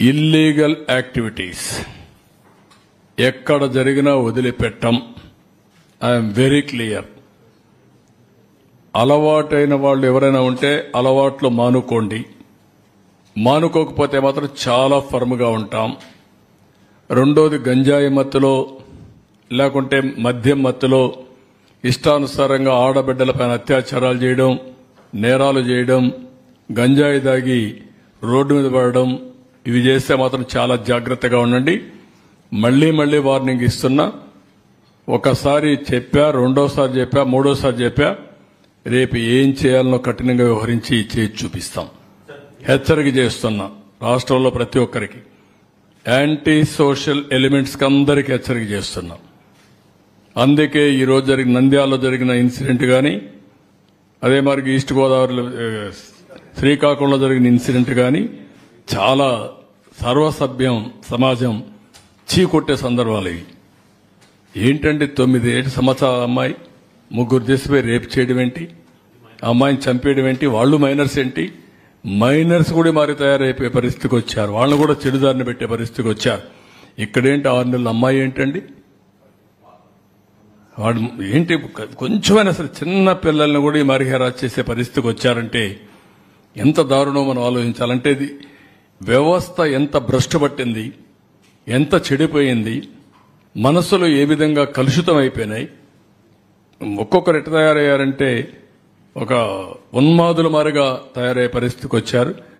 Illegal activities ఎక్కడ జరిగినా వదిలిపెట్టం. I'm very clear. అలవాటైన వాళ్ళు ఎవరైనా ఉంటే అలవాట్లు మానుకోండి. మానుకోకపోతే మాత్రం చాలా ఫర్మ్గా ఉంటాం. రెండోది, గంజాయి మత్తులో లేకుంటే మద్యం మత్తులో ఇష్టానుసారంగా ఆడబిడ్డలపైన అత్యాచారాలు చేయడం, నేరాలు చేయడం, గంజాయి దాగి రోడ్డు మీద పడడం, ఇవి చేస్తే మాత్రం చాలా జాగ్రత్తగా ఉండండి. మళ్లీ మళ్లీ వార్నింగ్ ఇస్తున్నా. ఒకసారి చెప్పా, రెండోసారి చెప్పా, మూడోసారి చెప్పా. రేపు ఏం చేయాలనో కఠినంగా వ్యవహరించి చేసి చూపిస్తాం. హెచ్చరిక చేస్తున్నా రాష్ట్రంలో ప్రతి ఒక్కరికి, యాంటీ సోషల్ ఎలిమెంట్స్ కి అందరికీ హెచ్చరిక చేస్తున్నాం. అందుకే ఈ రోజు జరిగిన నంద్యాలలో జరిగిన ఇన్సిడెంట్ గాని, అదే మరి ఈస్ట్ గోదావరిలో శ్రీకాకుళంలో జరిగిన ఇన్సిడెంట్ గాని చాలా సర్వసభ్యం సమాజం చీకొట్టే సందర్భాలు ఇవి. ఏంటంటే 9 సంవత్సరాల అమ్మాయి, 3 దేశపోయి రేపు చేయడం ఏంటి, అమ్మాయిని చంపేయడం ఏంటి, వాళ్ళు మైనర్స్ ఏంటి, మైనర్స్ కూడా మారి తయారైపోయే పరిస్థితికి వచ్చారు. వాళ్ళని కూడా చెడుదారిని పెట్టే పరిస్థితికి వచ్చారు. ఇక్కడేంటి 6 నెలల అమ్మాయి ఏంటండి, వాడు ఏంటి, కొంచెమైనా సరే చిన్న పిల్లల్ని కూడా ఈ మరి హెరాస్ చేసే పరిస్థితికి వచ్చారంటే ఎంత దారుణం మనం ఆలోచించాలంటే. ఇది వ్యవస్థ ఎంత భ్రష్టు పట్టింది, ఎంత చెడిపోయింది, మనసులు ఏ విధంగా కలుషితం అయిపోయినాయి. ఒక్కొక్కరు ఎట్లా తయారయ్యారంటే ఒక ఉన్మాదుల మారిగా తయారయ్యే పరిస్థితికి వచ్చారు.